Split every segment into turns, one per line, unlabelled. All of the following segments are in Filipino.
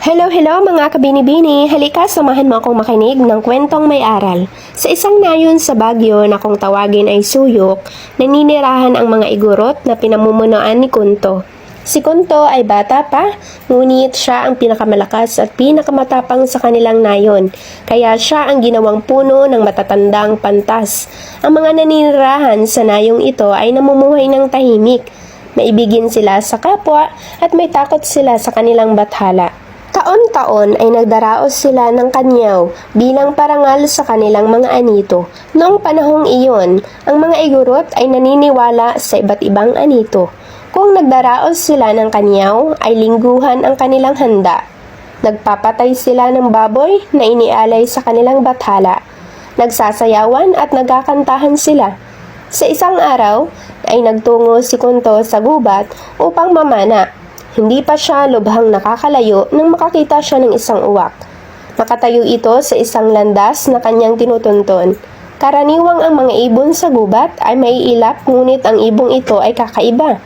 Hello, hello mga kabini-bini! Halika, samahan mo akong makinig ng kwentong may aral. Sa isang nayon sa Baguio na kung tawagin ay Suyok, naninirahan ang mga igurot na pinamumunuan ni Kunto. Si Kunto ay bata pa, ngunit siya ang pinakamalakas at pinakamatapang sa kanilang nayon, kaya siya ang ginawang puno ng matatandang pantas. Ang mga naninirahan sa nayong ito ay namumuhay ng tahimik. Maibigin sila sa kapwa at may takot sila sa kanilang bathala. Taon-taon ay nagdaraos sila ng kanyaw bilang parangal sa kanilang mga anito. Noong panahong iyon, ang mga igurot ay naniniwala sa iba't ibang anito. Kung nagdaraos sila ng kanyaw, ay lingguhan ang kanilang handa. Nagpapatay sila ng baboy na inialay sa kanilang bathala. Nagsasayawan at nagkakantahan sila. Sa isang araw, ay nagtungo si Kunto sa gubat upang mamana. Hindi pa siya lubhang nakakalayo nang makakita siya ng isang uwak. Nakatayo ito sa isang landas na kanyang tinutunton. Karaniwang ang mga ibon sa gubat ay may ilap, ngunit ang ibong ito ay kakaiba.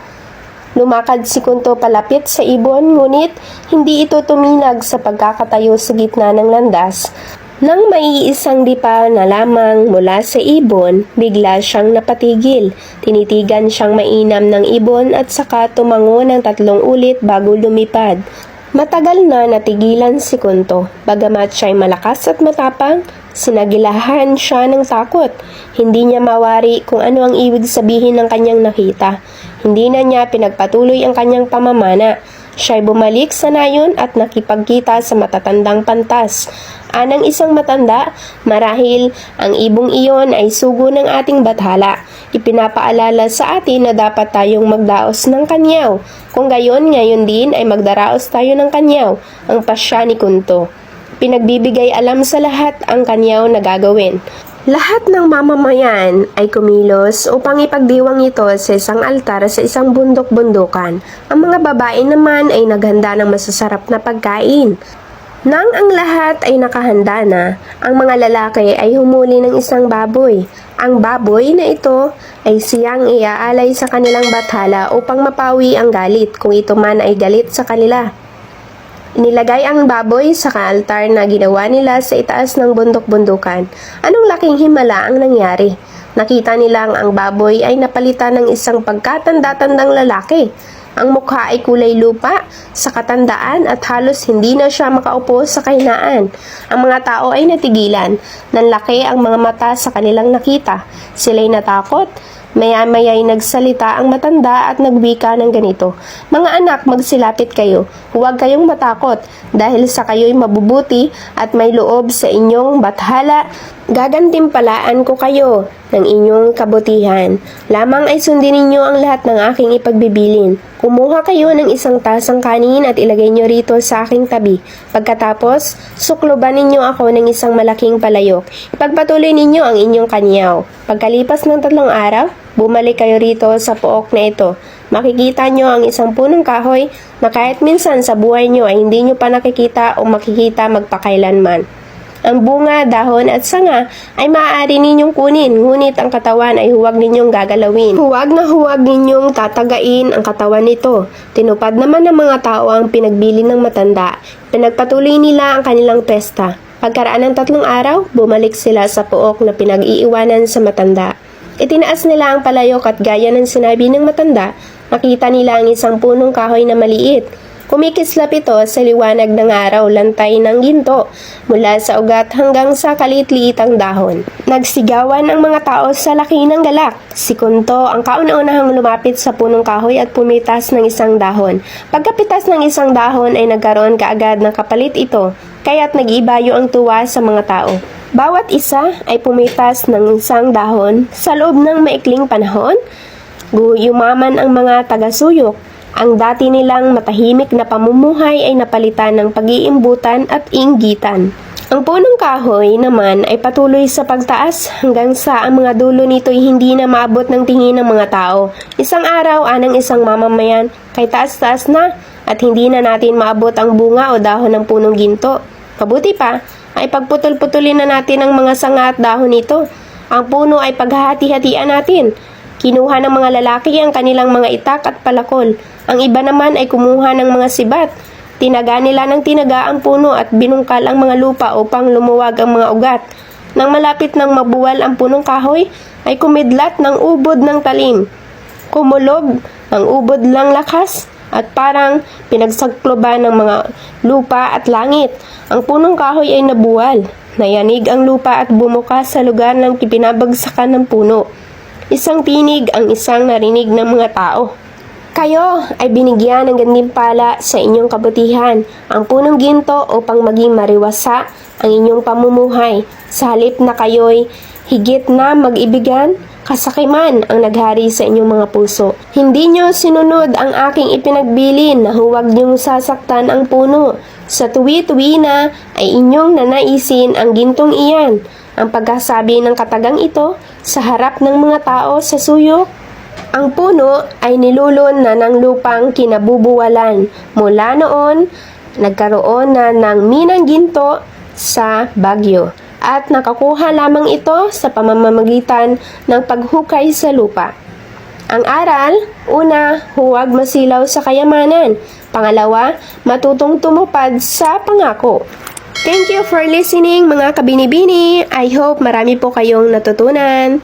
Lumakad si Kunto palapit sa ibon, ngunit hindi ito tuminag sa pagkakatayo sa gitna ng landas. Nang maiisang dipa na lamang mula sa ibon, bigla siyang napatigil. Tinitigan siyang mainam ng ibon at saka tumango ng 3 ulit bago lumipad. Matagal na natigilan si Kunto. Bagamat siya'y malakas at matapang, sinagilahan siya ng takot. Hindi niya mawari kung ano ang ibig sabihin ng kanyang nakita. Hindi na niya pinagpatuloy ang kanyang pamamana. Siya'y bumalik sa nayon at nakipagkita sa matatandang pantas. Anang isang matanda, marahil ang ibong iyon ay sugo ng ating bathala. Ipinapaalala sa atin na dapat tayong magdaos ng kanyaw. Kung gayon, ngayon din ay magdaraos tayo ng kanyaw, ang pasya ni Kunto. Pinagbibigay alam sa lahat ang kanyaw na gagawin. Lahat ng mamamayan ay kumilos upang ipagdiwang ito sa isang altar sa isang bundok-bundukan. Ang mga babae naman ay naghanda ng masasarap na pagkain. Nang ang lahat ay nakahanda na, ang mga lalaki ay humuli ng isang baboy. Ang baboy na ito ay siyang iaalay sa kanilang bathala upang mapawi ang galit kung ito man ay galit sa kanila. Inilagay ang baboy sa kaaltar na ginawa nila sa itaas ng bundok-bundukan. Anong laking himala ang nangyari? Nakita nilang ang baboy ay napalitan ng isang pagkatanda-tandang lalaki. Ang mukha ay kulay lupa sa katandaan at halos hindi na siya makaupo sa kahinaan. Ang mga tao ay natigilan. Nanlaki ang mga mata sa kanilang nakita. Sila'y natakot. Maya-maya'y nagsalita ang matanda at nagwika ng ganito, "Mga anak, magsilapit kayo. Huwag kayong matakot dahil sa kayo'y mabubuti at may loob sa inyong bathala. Gagantimpalaan ko kayo ng inyong kabutihan. Lamang ay sundin ninyo ang lahat ng aking ipagbibilin. Kumuha kayo ng isang tasang kanin at ilagay nyo rito sa aking tabi. Pagkatapos, sukloban ninyo ako ng isang malaking palayok. Ipagpatuloy ninyo ang inyong kanyaw. Pagkalipas ng 3 araw, bumalik kayo rito sa pook na ito. Makikita nyo ang isang punong kahoy na kahit minsan sa buhay nyo ay hindi nyo pa nakikita o makikita magpakailanman. Ang bunga, dahon at sanga ay maaari ninyong kunin, ngunit ang katawan ay huwag ninyong gagalawin. Huwag na huwag ninyong tatagain ang katawan nito." Tinupad naman ng mga tao ang pinagbili ng matanda. Pinagpatuloy nila ang kanilang pesta. Pagkaraan ng 3 araw, bumalik sila sa pook na pinag-iiwanan sa matanda. Itinaas nila ang palayok at gaya ng sinabi ng matanda, nakita nila ang isang punong kahoy na maliit. Kumikislap ito sa liwanag ng araw, lantay ng ginto, mula sa ugat hanggang sa kaliit-liitang dahon. Nagsigawan ang mga tao sa laki ng galak. Si Kunto ang kauna-unahang lumapit sa punong kahoy at pumitas ng isang dahon. Pagkapitas ng isang dahon ay nagkaroon kaagad ng kapalit ito, kaya't nag-ibayo ang tuwa sa mga tao. Bawat isa ay pumitas ng isang dahon sa loob ng maikling panahon. Yumaman ang mga taga-Suyok. Ang dati nilang matahimik na pamumuhay ay napalitan ng pag-iimbutan at inggitan. Ang punong kahoy naman ay patuloy sa pagtaas hanggang sa ang mga dulo nito ay hindi na maabot ng tingin ng mga tao. Isang araw, anang isang mamamayan, kay taas-taas na at hindi na natin maabot ang bunga o dahon ng punong ginto. Mabuti pa, ay pagputol-putulin na natin ang mga sanga at dahon nito. Ang puno ay paghahati-hatian natin. Kinuha ng mga lalaki ang kanilang mga itak at palakol. Ang iba naman ay kumuha ng mga sibat. Tinaga nila ng tinaga ang puno at binungkal ang mga lupa upang lumuwag ang mga ugat. Nang malapit ng mabuwal ang punong kahoy, ay kumidlat ng ubod ng talim. Kumulob ang ubod lang lakas at parang pinagsagkloban ng mga lupa at langit. Ang punong kahoy ay nabuwal. Nayanig ang lupa at bumuka sa lugar ng pinabagsakan ng puno. Isang tinig ang isang narinig ng mga tao. Kayo ay binigyan ng gantimpala sa inyong kabutihan, ang punong ginto upang maging mariwasa ang inyong pamumuhay. Sa halip na kayo'y higit na mag-ibigan, kasakiman ang naghari sa inyong mga puso. Hindi nyo sinunod ang aking ipinagbilin na huwag nyong sasaktan ang puno. Sa tuwi-tuwi na ay inyong nanaisin ang gintong iyan. Ang pagkasabi ng katagang ito sa harap ng mga tao sa suyok. Ang puno ay nilulon na ng lupang kinabubuwalan. Mula noon, nagkaroon na ng minang ginto sa Baguio at nakakuha lamang ito sa pamamagitan ng paghukay sa lupa. Ang aral, una, huwag masilaw sa kayamanan. Pangalawa, matutong tumupad sa pangako. Thank you for listening mga kabinibini. I hope marami po kayong natutunan.